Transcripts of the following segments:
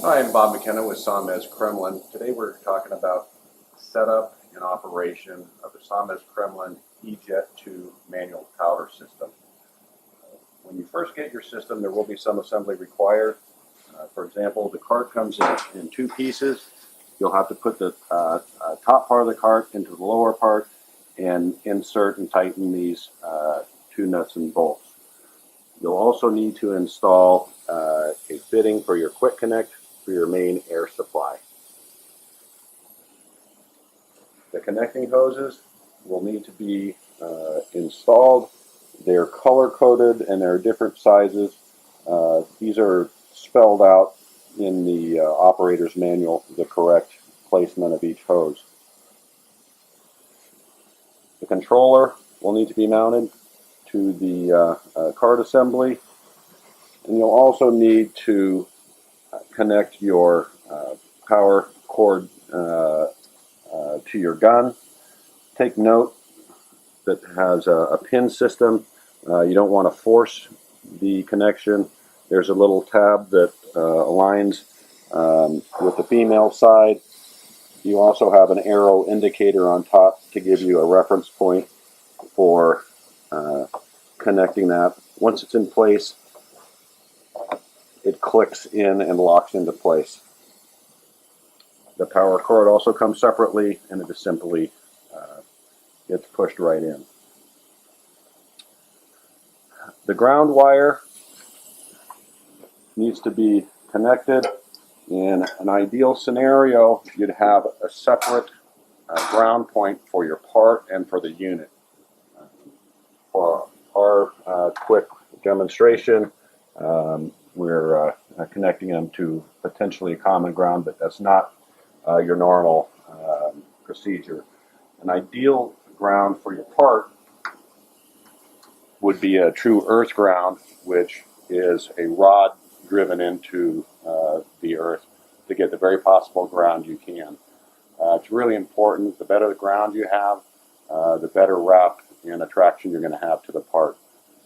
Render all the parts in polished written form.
Hi, I'm Bob Mckenna with SAMES Kremlin. Today we're talking about setup and operation of the SAMES Kremlin E-Jet 2 manual powder system. When you first get your system, there will be some assembly required. For example, the cart comes in two pieces. You'll have to put the top part of the cart into the lower part and insert and tighten these two nuts and bolts. You'll also need to install a fitting for your quick connect for your main air supply. The connecting hoses will need to be installed. They're color coded and they're different sizes. These are spelled out in the operator's manual, the correct placement of each hose. The controller will need to be mounted to the cart assembly, and you'll also need to connect your power cord to your gun. Take note that it has a pin system. You don't want to force the connection. There's a little tab that aligns with the female side. You also have an arrow indicator on top to give you a reference point for connecting that. Once it's in place, it clicks in and locks into place. The power cord also comes separately, and it just simply gets pushed right in. The ground wire needs to be connected. In an ideal scenario, you'd have a separate ground point for your part and for the unit. For our quick demonstration, we're connecting them to potentially common ground, but that's not your normal procedure. An ideal ground for your part would be a true earth ground, which is a rod driven into the earth to get the very possible ground you can. It's really important. The better the ground you have, the better wrap and attraction you're going to have to the part.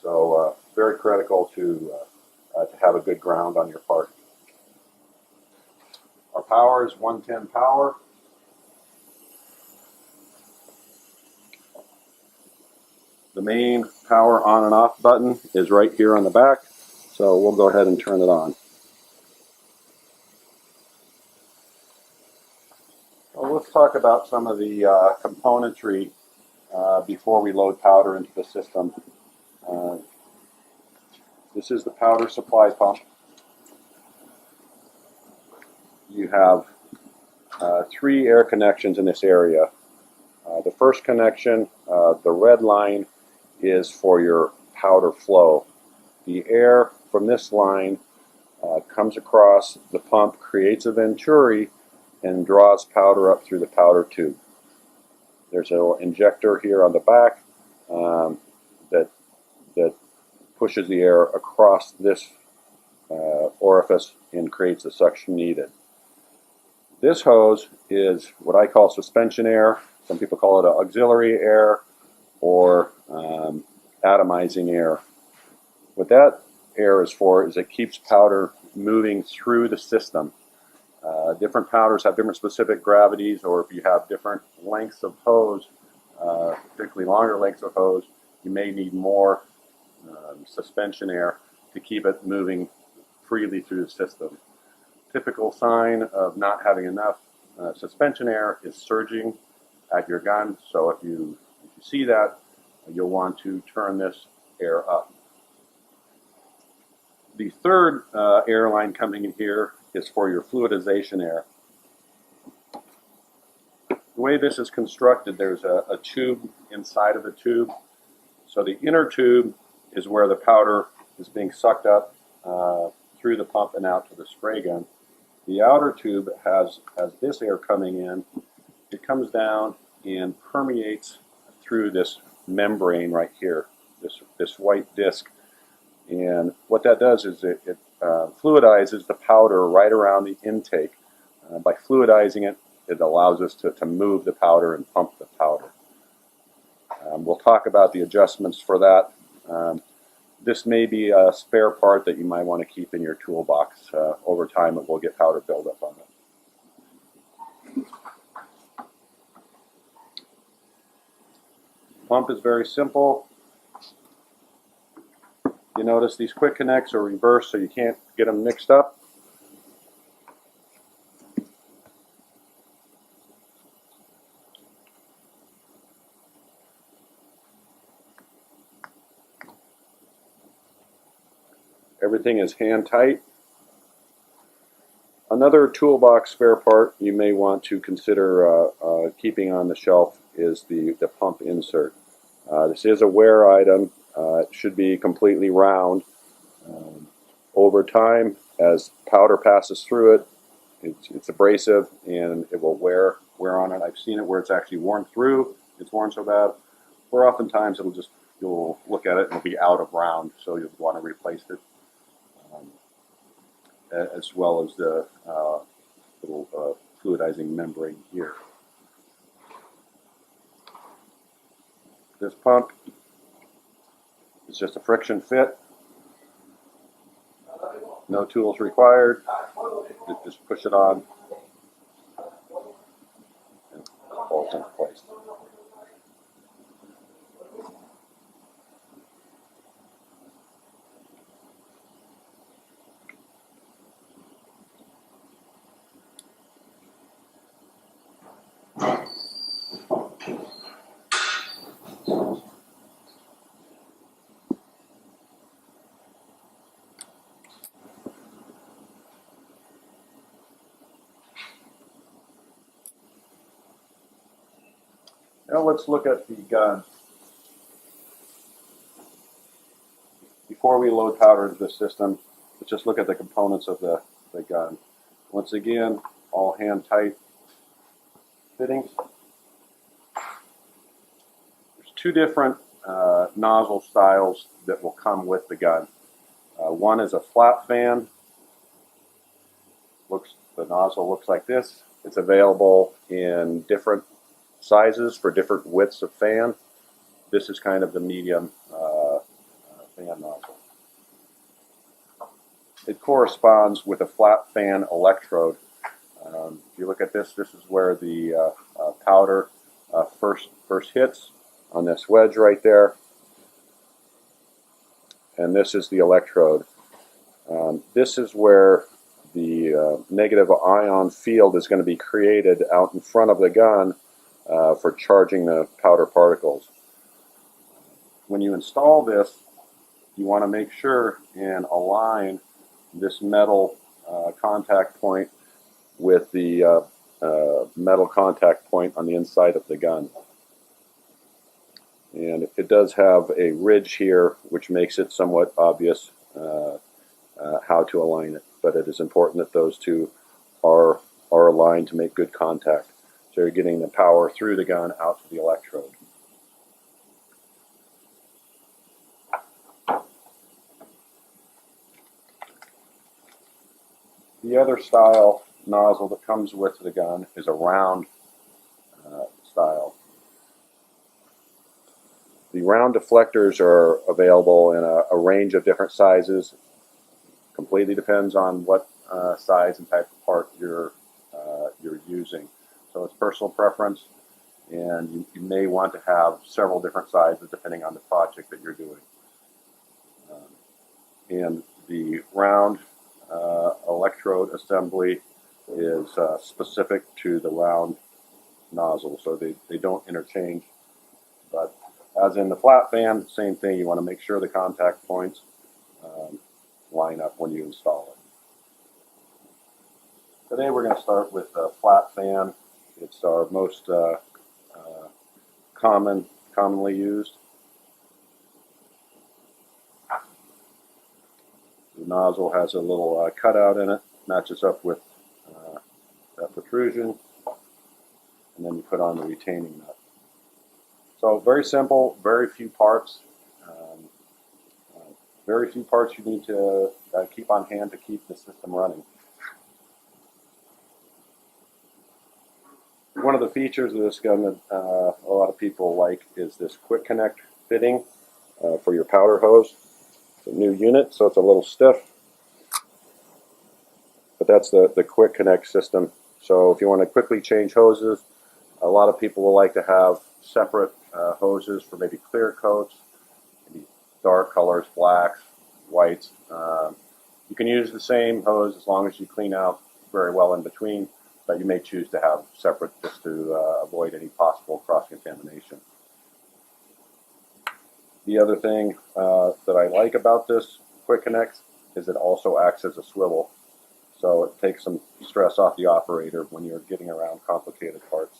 So very critical to have a good ground on your part. Our power is 110 power. The main power on and off button is right here on the back, so we'll go ahead and turn it on. Well, let's talk about some of the componentry before we load powder into the system. This is the powder supply pump. You have 3 air connections in this area. The first connection, the red line, is for your powder flow. The air from this line comes across the pump, creates a venturi, and draws powder up through the powder tube. There's an injector here on the back that pushes the air across this orifice and creates the suction needed. This hose is what I call suspension air. Some people call it auxiliary air or atomizing air. What that air is for is it keeps powder moving through the system. Different powders have different specific gravities, or if you have different lengths of hose, particularly longer lengths of hose, you may need more suspension air to keep it moving freely through the system. Typical sign of not having enough suspension air is surging at your gun. So if you see that, you'll want to turn this air up. The third air line coming in here is for your fluidization air. The way this is constructed, there's a tube inside of the tube. So the inner tube is where the powder is being sucked up through the pump and out to the spray gun. The outer tube has this air coming in. It comes down and permeates through this membrane right here, this white disc. And what that does is it fluidizes the powder right around the intake. By fluidizing it, it allows us to move the powder and pump the powder. We'll talk about the adjustments for that. this may be a spare part that you might want to keep in your toolbox. Over time it will get powder buildup on it. Pump is very simple. You notice these quick connects are reversed so you can't get them mixed up. Everything is hand tight. Another toolbox spare part you may want to consider keeping on the shelf is the pump insert. This is a wear item. It should be completely round. Over time, as powder passes through it, it's abrasive and it will wear on it. I've seen it where it's actually worn through. It's worn so bad, or oftentimes you'll look at it and it'll be out of round, so you'll want to replace it. As well as the little fluidizing membrane here. This pump is just a friction fit. No tools required. Just push it on and it falls into place. Now let's look at the gun. Before we load powder into the system, let's just look at the components of the gun. Once again, all hand tight fittings. There's two different nozzle styles that will come with the gun. One is a flat fan. The nozzle looks like this. It's available in different sizes for different widths of fan. This is kind of the medium fan nozzle. It corresponds with a flat fan electrode. If you look at this, this is where the powder first hits on this wedge right there, and this is the electrode. This is where the negative ion field is going to be created out in front of the gun for charging the powder particles. When you install this, you want to make sure and align this metal contact point with the metal contact point on the inside of the gun. And it does have a ridge here which makes it somewhat obvious how to align it, but it is important that those two are aligned to make good contact. So you're getting the power through the gun out to the electrode. The other style nozzle that comes with the gun is a round style. The round deflectors are available in a range of different sizes. Completely depends on what size and type of part you're using. So it's personal preference, and you may want to have several different sizes depending on the project that you're doing. And the round electrode assembly is specific to the round nozzle, so they don't interchange. But as in the flat fan, same thing. You want to make sure the contact points line up when you install it. Today we're going to start with a flat fan. It's our most commonly used. The nozzle has a little cutout in it, matches up with that protrusion, and then you put on the retaining nut. So very simple, very few parts. Very few parts you need to keep on hand to keep the system running. One of the features of this gun that a lot of people like is this quick connect fitting for your powder hose. It's a new unit, so it's a little stiff. But that's the quick connect system. So if you want to quickly change hoses, a lot of people will like to have separate hoses for maybe clear coats, maybe dark colors, blacks, whites. You can use the same hose as long as you clean out very well in between, but you may choose to have separate just to avoid any possible cross-contamination. The other thing that I like about this Quick Connect is it also acts as a swivel. So it takes some stress off the operator when you're getting around complicated parts.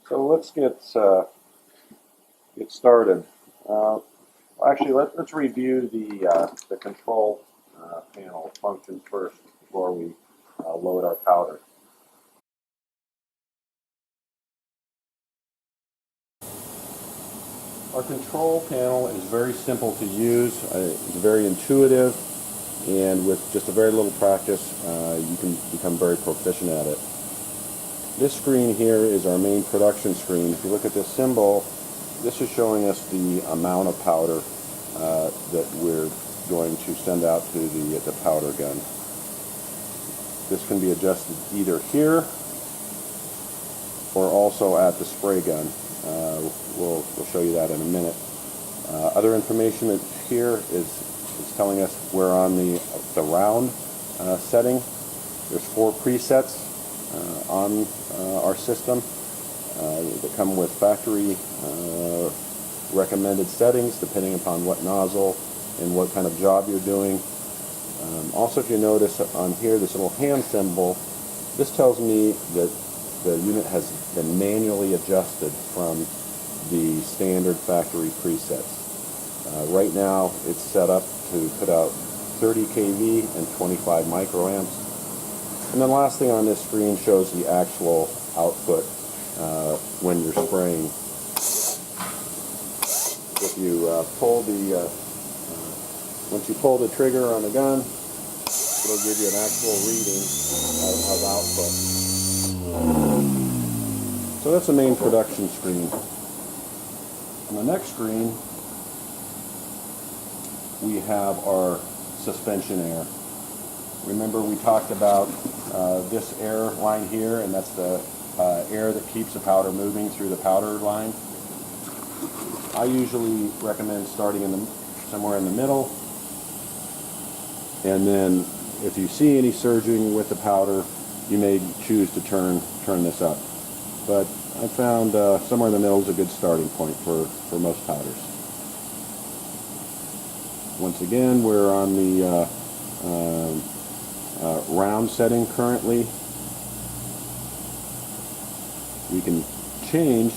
So let's get started. Actually, let's review the control panel functions first before we load our powder. Our control panel is very simple to use. It's very intuitive, and with just a very little practice, you can become very proficient at it. This screen here is our main production screen. If you look at this symbol, this is showing us the amount of powder that we're going to send out to the powder gun. This can be adjusted either here or also at the spray gun. We'll show you that in a minute. Other information that's here is telling us we're on the round setting. There's 4 presets on our system that come with factory recommended settings depending upon what nozzle and what kind of job you're doing. Also, if you notice on here this little hand symbol, this tells me that the unit has been manually adjusted from the standard factory presets. Right now it's set up to put out 30 kV and 25 microamps. And then last thing on this screen shows the actual output when you're spraying. If you once you pull the trigger on the gun, it'll give you an actual reading of output. So that's the main production screen. On the next screen, we have our suspension air. Remember we talked about this air line here, and that's the air that keeps the powder moving through the powder line. I usually recommend starting somewhere in the middle, and then if you see any surging with the powder, you may choose to turn this up. But I found somewhere in the middle is a good starting point for most powders. Once again, we're on the round setting currently. We can change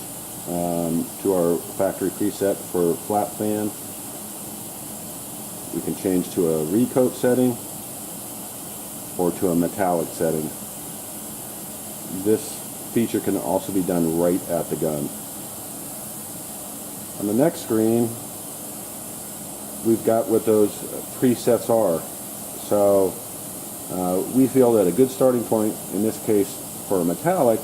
to our factory preset for flat fan. We can change to a recoat setting or to a metallic setting. This feature can also be done right at the gun. On the next screen, we've got what those presets are. So we feel that a good starting point, in this case for a metallic,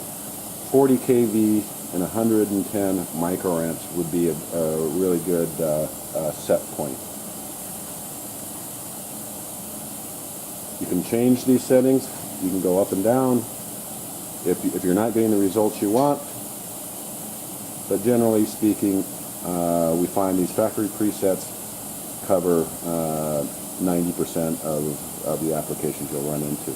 40 kV and 110 microamps would be a really good set point. You can change these settings. You can go up and down if you're not getting the results you want. But generally speaking, we find these factory presets cover 90% of the applications you'll run into.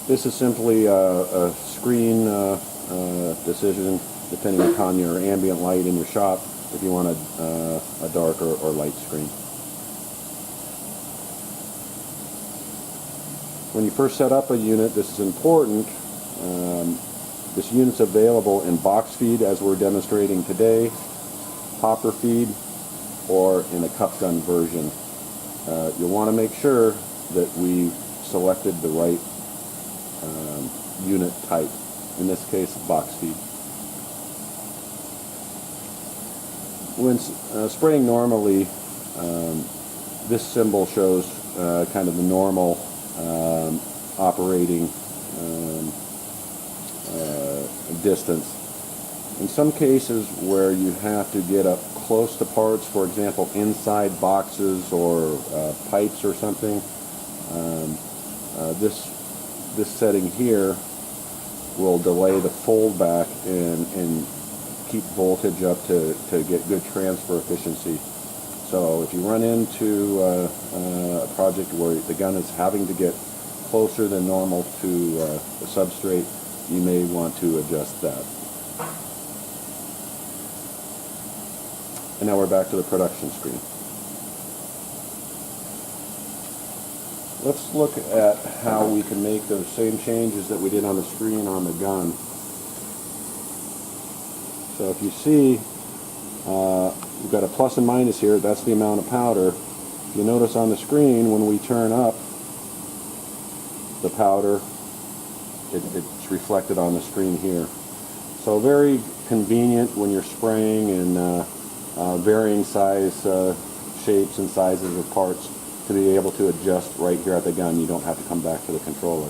This is simply a screen decision depending upon your ambient light in your shop, if you want a dark or light screen. When you first set up a unit, this is important. This unit's available in box feed, as we're demonstrating today, hopper feed, or in a cup gun version. You'll want to make sure that we selected the right unit type, in this case box feed. When spraying normally, this symbol shows kind of the normal operating distance. In some cases where you have to get up close to parts, for example inside boxes or pipes or something, this setting here will delay the fold back and keep voltage up to get good transfer efficiency. So if you run into a project where the gun is having to get closer than normal to the substrate, you may want to adjust that. And now we're back to the production screen. Let's look at how we can make those same changes that we did on the screen on the gun. So if you see, we've got a plus and minus here. That's the amount of powder. You notice on the screen when we turn up the powder, it's reflected on the screen here. So very convenient when you're spraying in varying size shapes and sizes of parts to be able to adjust right here at the gun. You don't have to come back to the controller.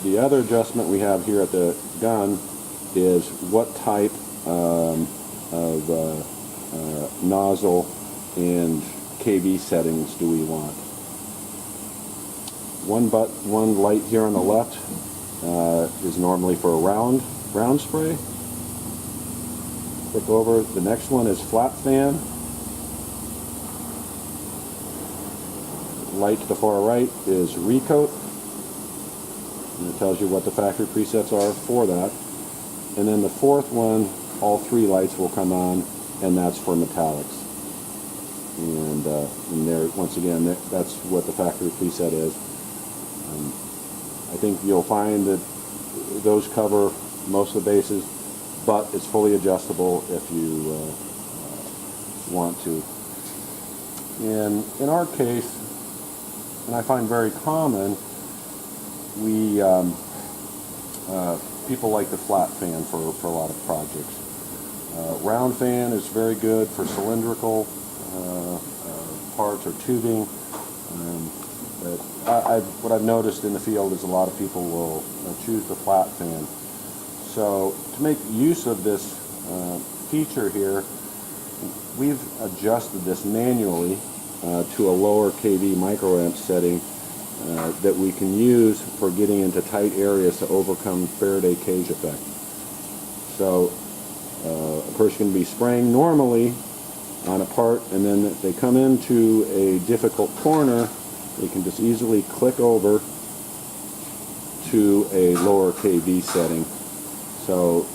The other adjustment we have here at the gun is what type of nozzle and kV settings do we want. One light here on the left is normally for a round spray. Click over. The next one is flat fan. Light to the far right is recoat, and it tells you what the factory presets are for that. And then the fourth one, all three lights will come on, and that's for metallics. And there, once again, that's what the factory preset is. I think you'll find that those cover most of the bases, but it's fully adjustable if you want to. And in our case, and I find very common, we people like the flat fan for a lot of projects. Round fan is very good for cylindrical parts or tubing. But what I've noticed in the field is a lot of people will choose the flat fan. So to make use of this feature here, we've adjusted this manually to a lower kV microamp setting that we can use for getting into tight areas to overcome Faraday cage effect. So a person can be spraying normally on a part, and then if they come into a difficult corner, they can just easily click over to a lower kV setting. So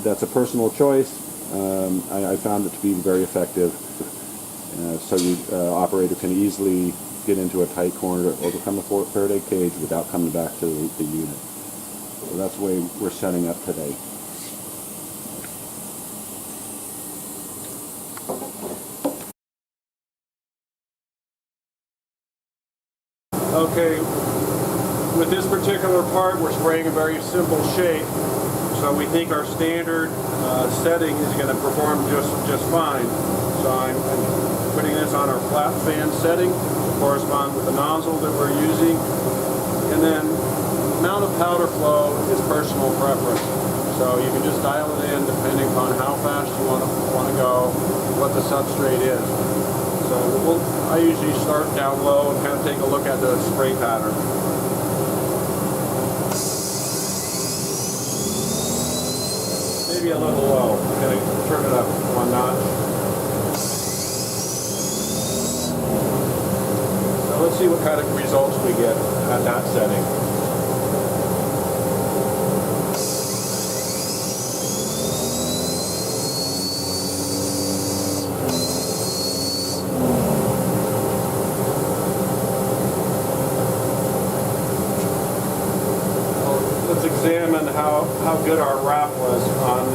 that's a personal choice. I found it to be very effective. So the operator can easily get into a tight corner to overcome the Faraday cage without coming back to the unit. So that's the way we're setting up today. Okay, with this particular part, we're spraying a very simple shape, so we think our standard setting is going to perform just fine. So I'm putting this on our flat fan setting to correspond with the nozzle that we're using, and then amount of powder flow is personal preference. So you can just dial it in depending upon how fast you want to go, what the substrate is. So I usually start down low and kind of take a look at the spray pattern. Maybe a little low. I'm going to turn it up one notch. So let's see what kind of results we get at that setting. Let's examine how good our wrap was on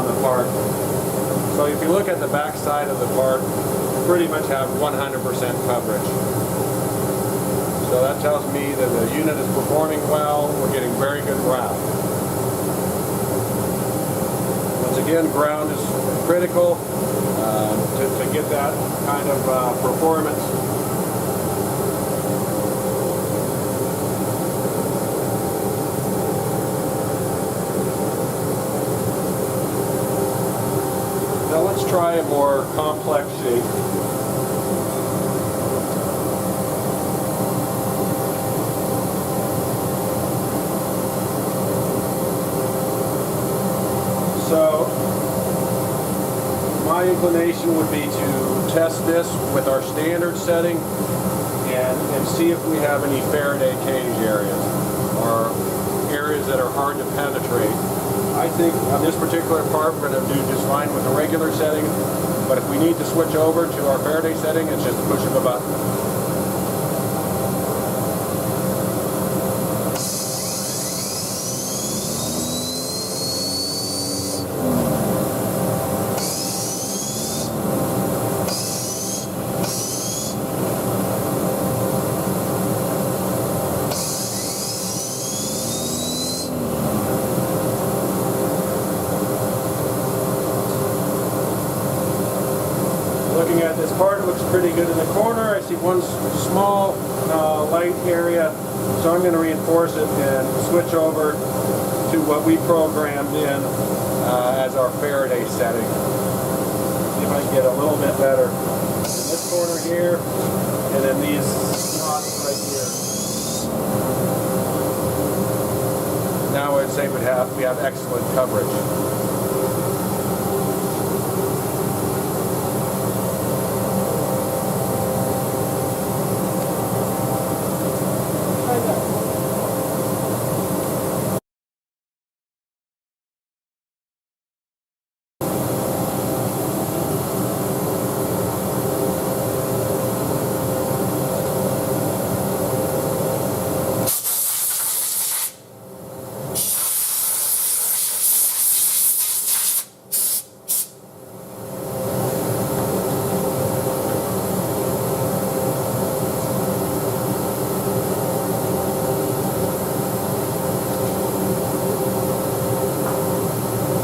the part. So if you look at the back side of the part, you pretty much have 100% coverage. So that tells me that the unit is performing well. We're getting very good wrap. Once again, ground is critical to get that kind of performance. try a more complex shape. So my inclination would be to test this with our standard setting and see if we have any Faraday cage areas or areas that are hard to penetrate. I think on this particular part we're going to do just fine with the regular setting, but if we need to switch over to our Faraday setting, it's just a push of a button. Looking at this part, it looks pretty good in the corner. I see one small light area, so I'm going to reinforce it and switch over to what we programmed in as our Faraday setting. See if I can get a little bit better in this corner here, and then these spots right here. Now I'd say we have excellent coverage.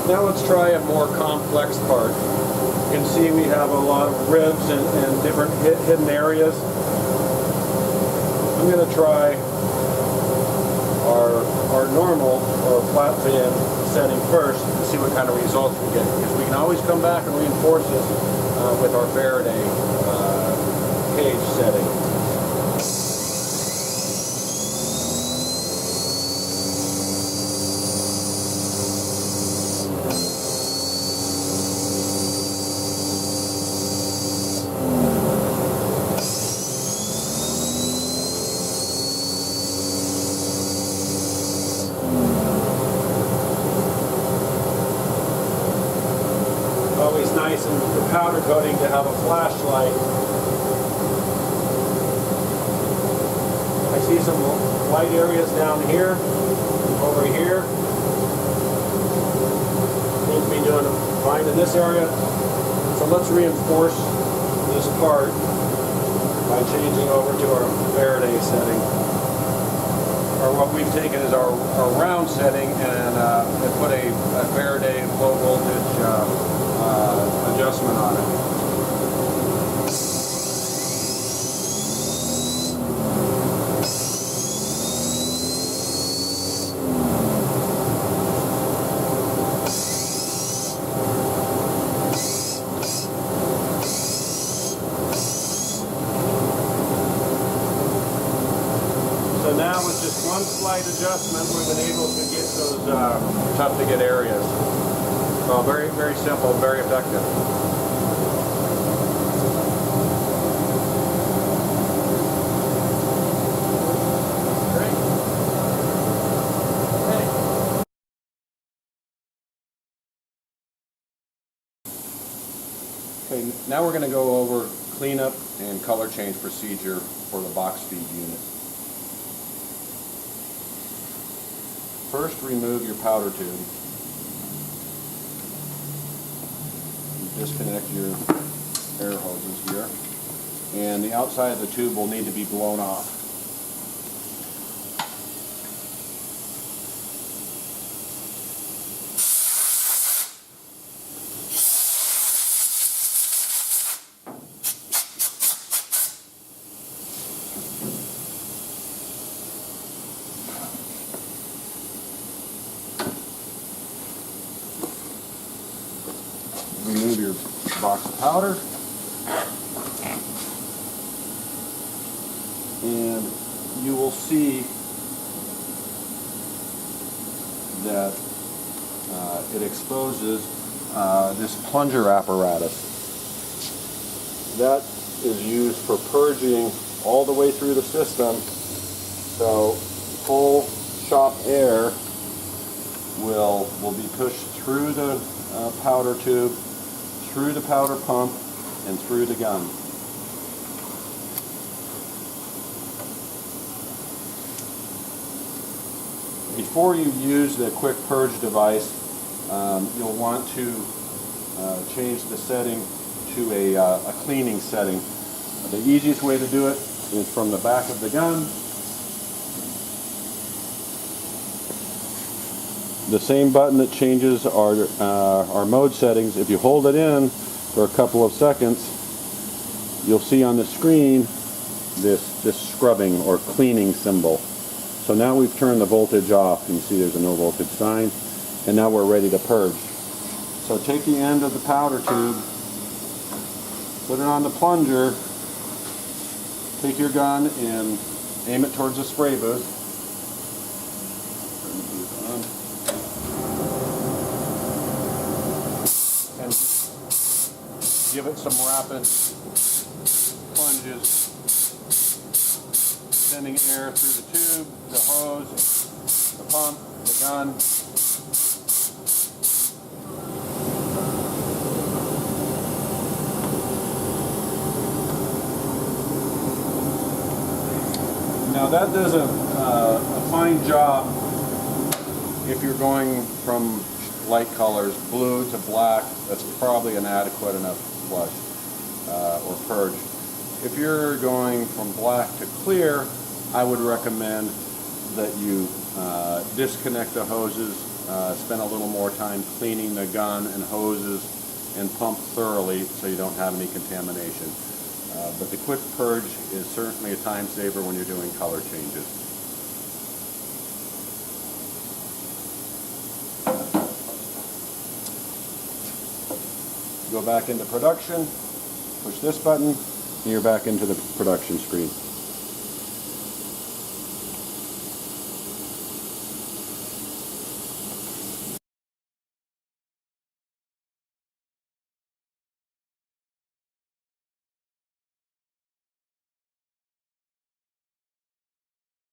Now let's try a more complex part. You can see we have a lot of ribs and different hidden areas. I'm going to try our normal or flat fan setting first and see what kind of results we get, because we can always come back and reinforce this with our Faraday cage setting. Always nice in the powder coating to have a flashlight. I see some light areas down here, over here. Seems to be doing fine in this area. So let's reinforce this part by changing over to our Faraday setting. Or what we've taken is our round setting and put a Faraday low voltage adjustment on it. So now with just one slight adjustment, we've been able to get those tough to get areas. So very, very simple, very effective. Okay, now we're going to go over cleanup and color change procedure for the box feed unit. First, remove your powder tube. Disconnect your air hoses here, and the outside of the tube will need to be blown off. Remove your box of powder. And you will see that it exposes this plunger apparatus. That is used for purging all the way through the system, so full shop air will be pushed through the powder tube, through the powder pump, and through the gun. Before you use the quick purge device, you'll want to change the setting to a cleaning setting. The easiest way to do it is from the back of the gun. The same button that changes our mode settings, if you hold it in for a couple of seconds, you'll see on the screen this scrubbing or cleaning symbol. So now we've turned the voltage off, and you see there's a no voltage sign, and now we're ready to purge. So take the end of the powder tube, put it on the plunger, take your gun and aim it towards the spray booth. And give it some rapid plunges, sending air through the tube, the hose, the pump, the gun. Now that does a fine job if you're going from light colors, blue to black. That's probably an adequate enough flush or purge. If you're going from black to clear, I would recommend that you disconnect the hoses, spend a little more time cleaning the gun and hoses, and pump thoroughly so you don't have any contamination. But the quick purge is certainly a time saver when you're doing color changes. Go back into production, push this button, and you're back into the production screen.